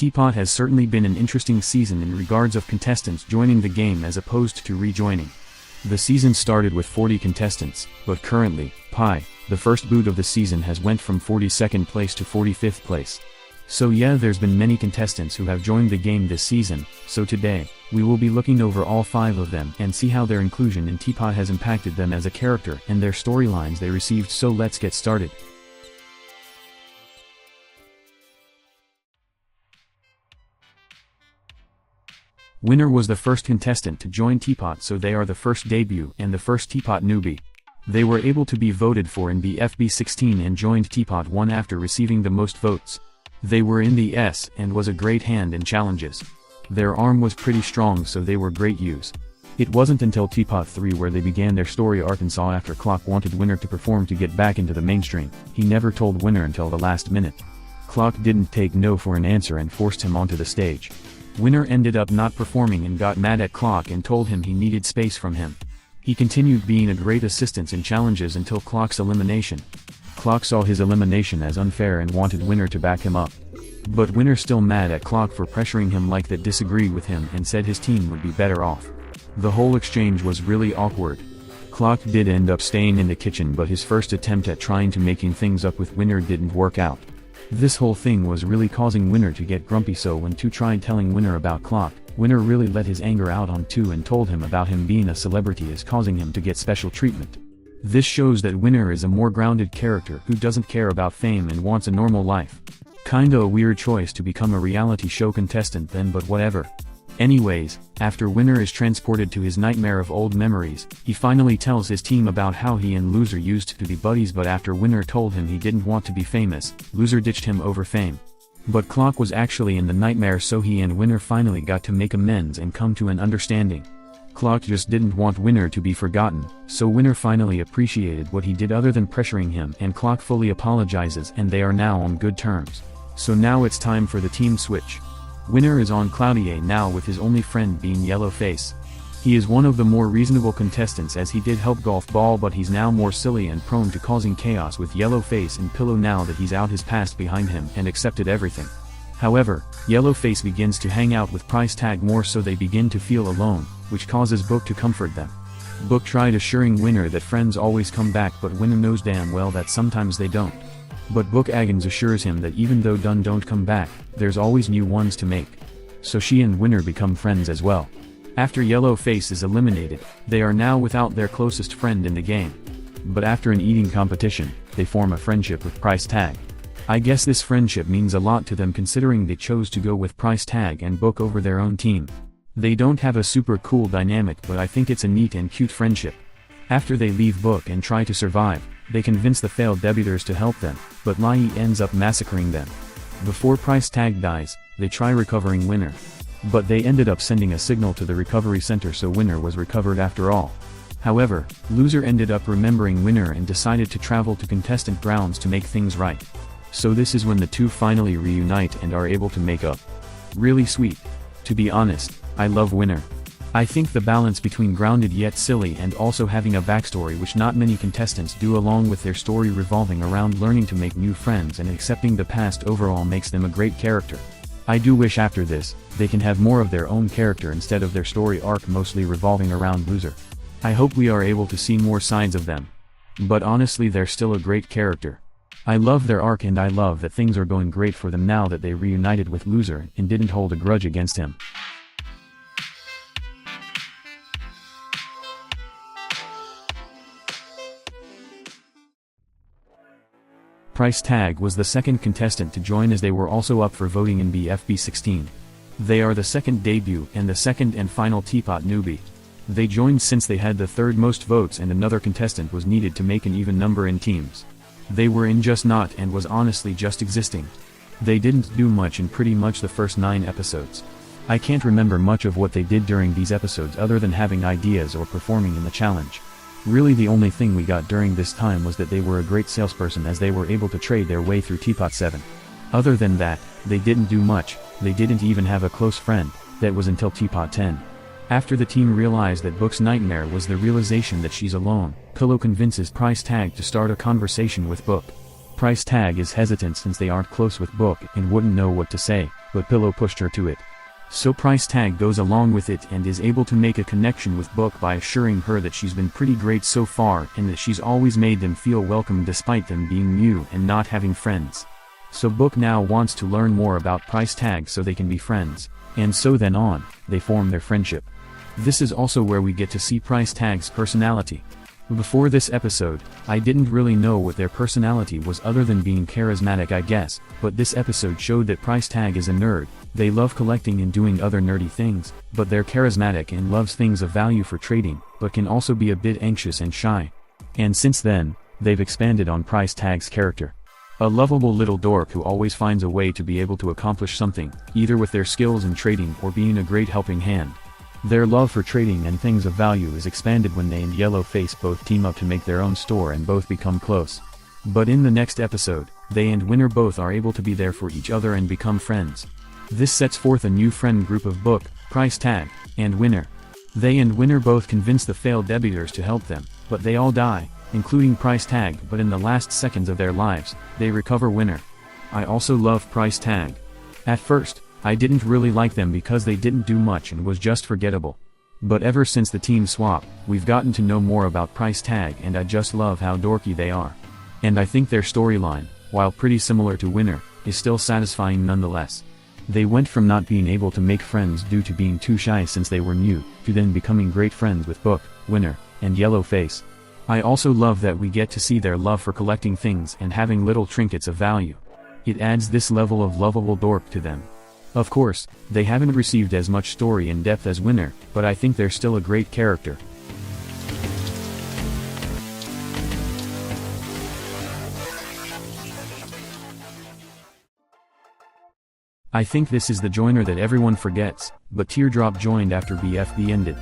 TPOT has certainly been an interesting season in regards of contestants joining the game as opposed to rejoining. The season started with 40 contestants, but currently, Pi, the first boot of the season, has went from 42nd place to 45th place. So yeah, there's been many contestants who have joined the game this season, so today, we will be looking over all 5 of them and see how their inclusion in TPOT has impacted them as a character and their storylines they received. So let's get started. Winner was the first contestant to join TPOT, so they are the first debut and the first TPOT newbie. They were able to be voted for in the FB16 and joined TPOT 1 after receiving the most votes. They were in the S and was a great hand in challenges. Their arm was pretty strong, so they were great use. It wasn't until TPOT 3 where they began their story arc and saw after Clock wanted Winner to perform to get back into the mainstream. He never told Winner until the last minute. Clock didn't take no for an answer and forced him onto the stage. Winner ended up not performing and got mad at Clock and told him he needed space from him. He continued being a great assistant in challenges until Clock's elimination. Clock saw his elimination as unfair and wanted Winner to back him up. But Winner still mad at Clock for pressuring him like that, disagreed with him and said his team would be better off. The whole exchange was really awkward. Clock did end up staying in the kitchen, but his first attempt at trying to making things up with Winner didn't work out. This whole thing was really causing Winner to get grumpy, so when 2 tried telling Winner about Clock, Winner really let his anger out on 2 and told him about him being a celebrity is causing him to get special treatment. This shows that Winner is a more grounded character who doesn't care about fame and wants a normal life. Kinda a weird choice to become a reality show contestant then, but whatever. Anyways, after Winner is transported to his nightmare of old memories, he finally tells his team about how he and Loser used to be buddies, but after Winner told him he didn't want to be famous, Loser ditched him over fame. But Clock was actually in the nightmare, so he and Winner finally got to make amends and come to an understanding. Clock just didn't want Winner to be forgotten, so Winner finally appreciated what he did other than pressuring him, and Clock fully apologizes and they are now on good terms. So now it's time for the team switch. Winner is on Cloudy A now with his only friend being Yellowface. He is one of the more reasonable contestants as he did help Golf Ball, but he's now more silly and prone to causing chaos with Yellowface and Pillow now that he's out his past behind him and accepted everything. However, Yellowface begins to hang out with Price Tag more, so they begin to feel alone, which causes Book to comfort them. Book tried assuring Winner that friends always come back, but Winner knows damn well that sometimes they don't. But Book Agans assures him that even though done don't come back, there's always new ones to make. So she and Winner become friends as well. After Yellowface is eliminated, they are now without their closest friend in the game. But after an eating competition, they form a friendship with Price Tag. I guess this friendship means a lot to them considering they chose to go with Price Tag and Book over their own team. They don't have a super cool dynamic, but I think it's a neat and cute friendship. After they leave Book and try to survive, they convince the failed debutors to help them, but Lai ends up massacring them. Before Price Tag dies, they try recovering Winner. But they ended up sending a signal to the recovery center, so Winner was recovered after all. However, Loser ended up remembering Winner and decided to travel to contestant grounds to make things right. So this is when the 2 finally reunite and are able to make up. Really sweet. To be honest, I love Winner. I think the balance between grounded yet silly and also having a backstory which not many contestants do, along with their story revolving around learning to make new friends and accepting the past, overall makes them a great character. I do wish after this, they can have more of their own character instead of their story arc mostly revolving around Loser. I hope we are able to see more sides of them. But honestly, they're still a great character. I love their arc and I love that things are going great for them now that they reunited with Loser and didn't hold a grudge against him. Price Tag was the second contestant to join as they were also up for voting in BFB16. They are the second debut and the second and final TPOT newbie. They joined since they had the 3rd most votes and another contestant was needed to make an even number in teams. They were in just not and was honestly just existing. They didn't do much in pretty much the first 9 episodes. I can't remember much of what they did during these episodes other than having ideas or performing in the challenge. Really the only thing we got during this time was that they were a great salesperson as they were able to trade their way through TPOT 7. Other than that, they didn't do much. They didn't even have a close friend. That was until TPOT 10. After the team realized that Book's nightmare was the realization that she's alone, Pillow convinces Price Tag to start a conversation with Book. Price Tag is hesitant since they aren't close with Book and wouldn't know what to say, but Pillow pushed her to it. So Price Tag goes along with it and is able to make a connection with Book by assuring her that she's been pretty great so far and that she's always made them feel welcome despite them being new and not having friends. So Book now wants to learn more about Price Tag so they can be friends, and so then on, they form their friendship. This is also where we get to see Price Tag's personality. Before this episode, I didn't really know what their personality was other than being charismatic, I guess, but this episode showed that Price Tag is a nerd. They love collecting and doing other nerdy things, but they're charismatic and loves things of value for trading, but can also be a bit anxious and shy. And since then, they've expanded on Price Tag's character. A lovable little dork who always finds a way to be able to accomplish something, either with their skills in trading or being a great helping hand. Their love for trading and things of value is expanded when they and Yellowface both team up to make their own store and both become close. But in the next episode, they and Winner both are able to be there for each other and become friends. This sets forth a new friend group of Book, Price Tag, and Winner. They and Winner both convince the failed debutors to help them, but they all die, including Price Tag, but in the last seconds of their lives, they recover Winner. I also love Price Tag. At first, I didn't really like them because they didn't do much and was just forgettable. But ever since the team swap, we've gotten to know more about Price Tag and I just love how dorky they are. And I think their storyline, while pretty similar to Winner, is still satisfying nonetheless. They went from not being able to make friends due to being too shy since they were new, to then becoming great friends with Book, Winner, and Yellowface. I also love that we get to see their love for collecting things and having little trinkets of value. It adds this level of lovable dork to them. Of course, they haven't received as much story and depth as Winner, but I think they're still a great character. I think this is the joiner that everyone forgets, but Teardrop joined after BFB ended.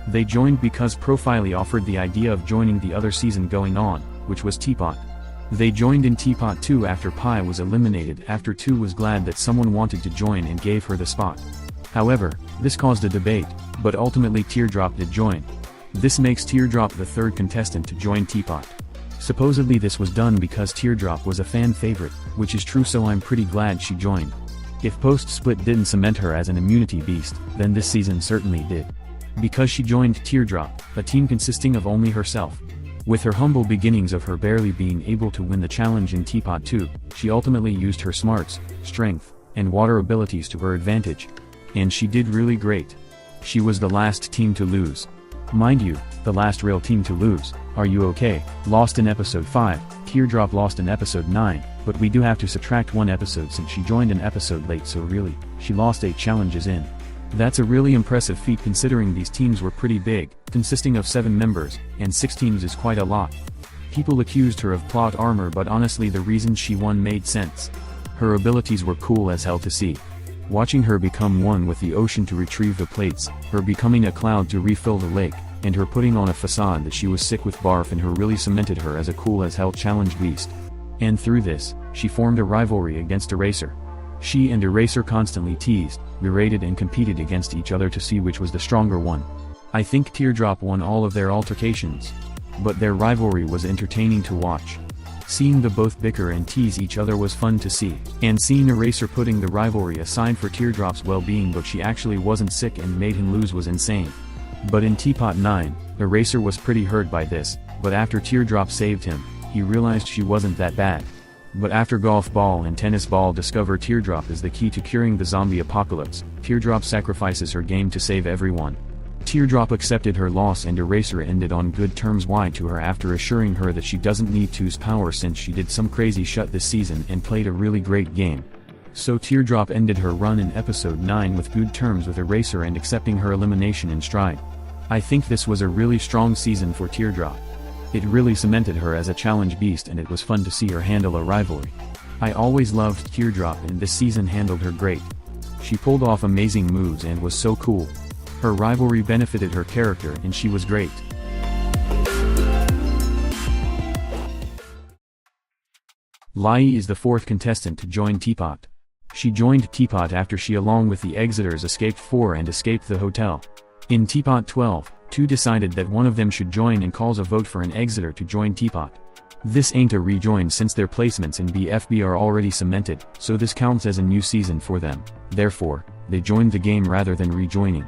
They joined because Profiley offered the idea of joining the other season going on, which was TPOT. They joined in TPOT 2 after Pi was eliminated after 2 was glad that someone wanted to join and gave her the spot. However, this caused a debate, but ultimately Teardrop did join. This makes Teardrop the third contestant to join TPOT. Supposedly this was done because Teardrop was a fan favorite, which is true, so I'm pretty glad she joined. If post-split didn't cement her as an immunity beast, then this season certainly did. Because she joined Teardrop, a team consisting of only herself. With her humble beginnings of her barely being able to win the challenge in TPOT 2, she ultimately used her smarts, strength, and water abilities to her advantage. And she did really great. She was the last team to lose. Mind you, the last real team to lose, Are You Okay, lost in episode 5, Teardrop lost in episode 9, but we do have to subtract one episode since she joined an episode late, so really, she lost 8 challenges in. That's a really impressive feat considering these teams were pretty big, consisting of 7 members, and 6 teams is quite a lot. People accused her of plot armor, but honestly the reason she won made sense. Her abilities were cool as hell to see. Watching her become one with the ocean to retrieve the plates, her becoming a cloud to refill the lake, and her putting on a facade that she was sick with barf in her really cemented her as a cool as hell challenge beast. And through this, she formed a rivalry against Eraser. She and Eraser constantly teased, berated and competed against each other to see which was the stronger one. I think Teardrop won all of their altercations. But their rivalry was entertaining to watch. Seeing the both bicker and tease each other was fun to see, and seeing Eraser putting the rivalry aside for Teardrop's well-being but she actually wasn't sick and made him lose was insane. But in TPOT 9, Eraser was pretty hurt by this, but after Teardrop saved him, he realized she wasn't that bad. But after Golf Ball and Tennis Ball discover Teardrop is the key to curing the zombie apocalypse, Teardrop sacrifices her game to save everyone. Teardrop accepted her loss and Eraser ended on good terms to her after assuring her that she doesn't need Two's power since she did some crazy shut this season and played a really great game. So Teardrop ended her run in episode 9 with good terms with Eraser and accepting her elimination in stride. I think this was a really strong season for Teardrop. It really cemented her as a challenge beast and it was fun to see her handle a rivalry. I always loved Teardrop and this season handled her great. She pulled off amazing moves and was so cool. Her rivalry benefited her character and she was great. Lai is the 4th contestant to join TPOT. She joined TPOT after she along with the exitors escaped 4 and escaped the hotel. In TPOT 12, 2 decided that one of them should join and calls a vote for an exitor to join TPOT. This ain't a rejoin since their placements in BFB are already cemented, so this counts as a new season for them. Therefore, they joined the game rather than rejoining.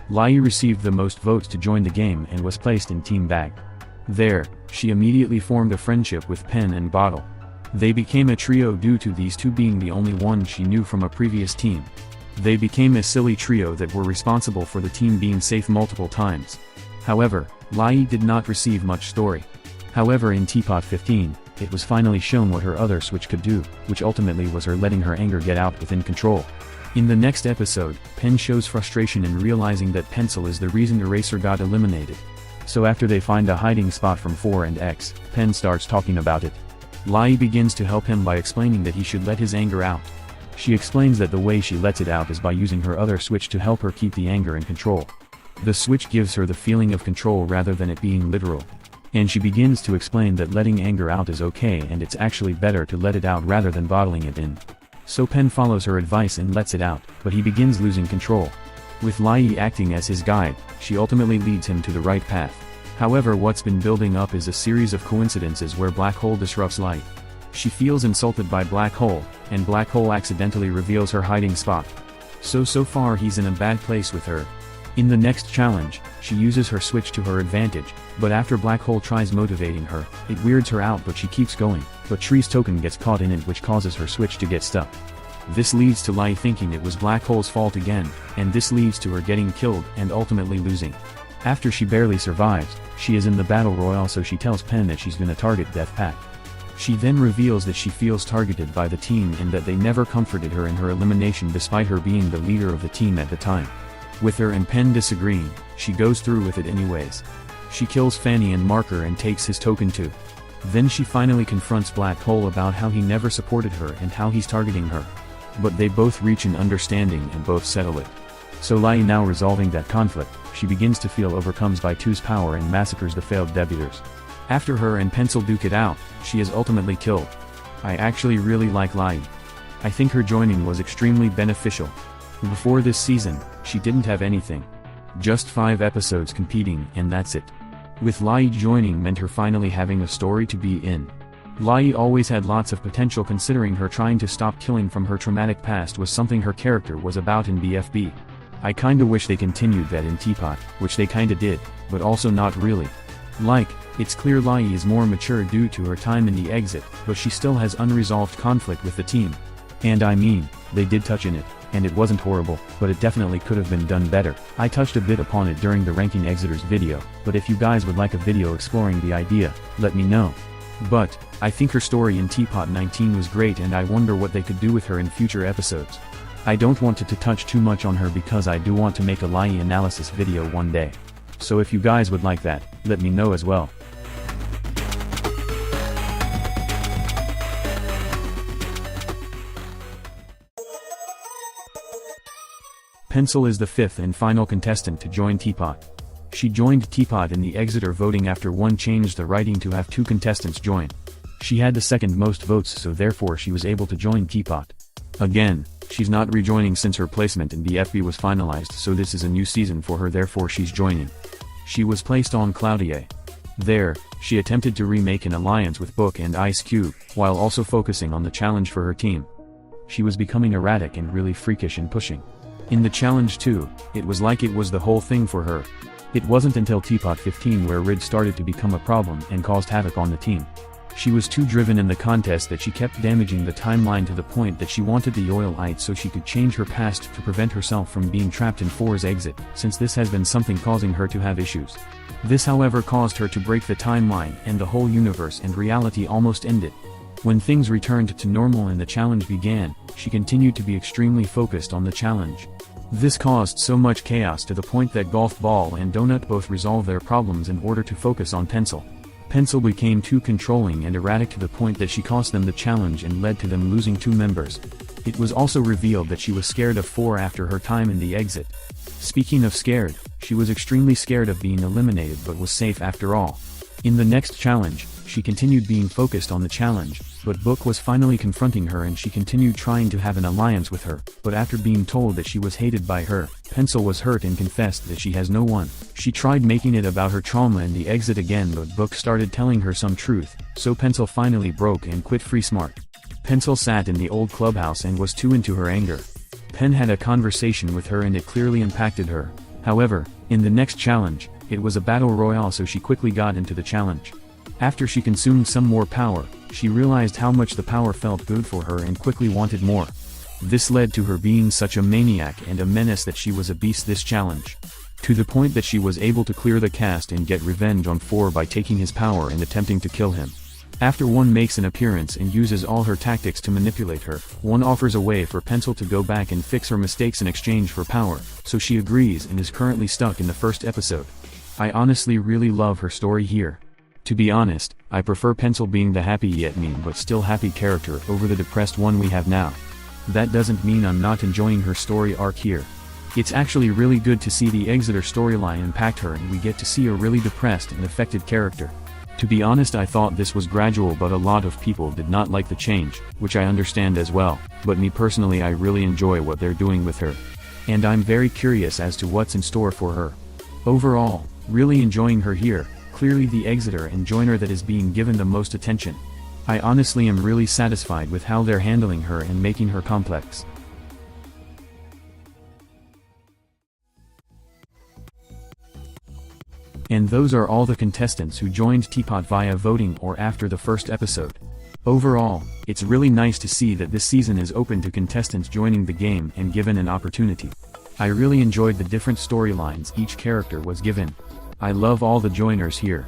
Lai received the most votes to join the game and was placed in Team Bag. There, she immediately formed a friendship with Pen and Bottle. They became a trio due to these two being the only ones she knew from a previous team. They became a silly trio that were responsible for the team being safe multiple times. However, Lai did not receive much story. However, in TPOT 15, it was finally shown what her other switch could do, which ultimately was her letting her anger get out within control. In the next episode, Pen shows frustration in realizing that Pencil is the reason Eraser got eliminated. So after they find a hiding spot from 4 and X, Pen starts talking about it. Lai begins to help him by explaining that he should let his anger out. She explains that the way she lets it out is by using her other switch to help her keep the anger in control. The switch gives her the feeling of control rather than it being literal. And she begins to explain that letting anger out is okay and it's actually better to let it out rather than bottling it in. So Pen follows her advice and lets it out, but he begins losing control. With Lai acting as his guide, she ultimately leads him to the right path. However, what's been building up is a series of coincidences where Black Hole disrupts Lai. She feels insulted by Black Hole, and Black Hole accidentally reveals her hiding spot. So far he's in a bad place with her. In the next challenge, she uses her switch to her advantage, but after Black Hole tries motivating her, it weirds her out but she keeps going, but Tree's token gets caught in it which causes her switch to get stuck. This leads to Lai thinking it was Black Hole's fault again, and this leads to her getting killed and ultimately losing. After she barely survives, she is in the battle royale, so she tells Pen that she's gonna target Death Pact. She then reveals that she feels targeted by the team and that they never comforted her in her elimination despite her being the leader of the team at the time. With her and Pen disagreeing, she goes through with it anyways. She kills Fanny and Marker and takes his token too. Then she finally confronts Black Hole about how he never supported her and how he's targeting her. But they both reach an understanding and both settle it. So Lai, now resolving that conflict, she begins to feel overcome by Two's power and massacres the failed debutors. After her and Pencil duke it out, she is ultimately killed. I actually really like Lai. I think her joining was extremely beneficial. Before this season, she didn't have anything. Just 5 episodes competing and that's it. With Lai joining meant her finally having a story to be in. Lai always had lots of potential considering her trying to stop killing from her traumatic past was something her character was about in BFB. I kinda wish they continued that in TPOT, which they kinda did, but also not really. Like, it's clear Lai is more mature due to her time in the exit, but she still has unresolved conflict with the team. And I mean, they did touch in it, and it wasn't horrible, but it definitely could have been done better. I touched a bit upon it during the ranking exitors video, but if you guys would like a video exploring the idea, let me know. But, I think her story in TPOT 19 was great and I wonder what they could do with her in future episodes. I don't want to touch too much on her because I do want to make a Lai analysis video one day. So if you guys would like that, let me know as well. Pencil is the 5th and final contestant to join TPOT. She joined TPOT in the Exitor voting after one changed the writing to have 2 contestants join. She had the second most votes, so therefore she was able to join TPOT. Again, she's not rejoining since her placement in BFB was finalized, so this is a new season for her, therefore she's joining. She was placed on Cloudier. There, she attempted to remake an alliance with Book and Ice Cube, while also focusing on the challenge for her team. She was becoming erratic and really freakish in pushing. In the challenge too, it was like it was the whole thing for her. It wasn't until TPOT 15 where Rid started to become a problem and caused havoc on the team. She was too driven in the contest that she kept damaging the timeline to the point that she wanted the Oilite so she could change her past to prevent herself from being trapped in 4's exit, since this has been something causing her to have issues. This however caused her to break the timeline and the whole universe and reality almost ended. When things returned to normal and the challenge began, she continued to be extremely focused on the challenge. This caused so much chaos to the point that Golf Ball and Donut both resolved their problems in order to focus on Pencil. Pencil became too controlling and erratic to the point that she cost them the challenge and led to them losing 2 members. It was also revealed that she was scared of 4 after her time in the exit. Speaking of scared, she was extremely scared of being eliminated but was safe after all. In the next challenge, she continued being focused on the challenge, But Book was finally confronting her and she continued trying to have an alliance with her, but after being told that she was hated by her, Pencil was hurt and confessed that she has no one. She tried making it about her trauma in the exit again, but Book started telling her some truth, so Pencil finally broke and quit Free Smart. Pencil sat in the old clubhouse and was too into her anger. Pen had a conversation with her and it clearly impacted her. However, in the next challenge, it was a battle royale, so she quickly got into the challenge. After she consumed some more power, she realized how much the power felt good for her and quickly wanted more. This led to her being such a maniac and a menace that she was a beast this challenge. To the point that she was able to clear the cast and get revenge on 4 by taking his power and attempting to kill him. After 1 makes an appearance and uses all her tactics to manipulate her, 1 offers a way for Pencil to go back and fix her mistakes in exchange for power, so she agrees and is currently stuck in the first episode. I honestly really love her story here. To be honest, I prefer Pencil being the happy yet mean but still happy character over the depressed one we have now. That doesn't mean I'm not enjoying her story arc here. It's actually really good to see the Exitor storyline impact her and we get to see a really depressed and affected character. To be honest, I thought this was gradual, but a lot of people did not like the change, which I understand as well, but me personally, I really enjoy what they're doing with her. And I'm very curious as to what's in store for her. Overall, really enjoying her here, clearly the Exitor and Joiner that is being given the most attention. I honestly am really satisfied with how they're handling her and making her complex. And those are all the contestants who joined TPOT via voting or after the first episode. Overall, it's really nice to see that this season is open to contestants joining the game and given an opportunity. I really enjoyed the different storylines each character was given. I love all the joiners here.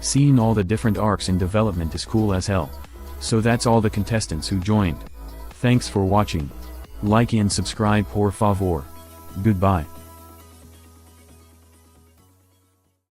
Seeing all the different arcs and development is cool as hell. So that's all the contestants who joined. Thanks for watching. Like and subscribe por favor. Goodbye.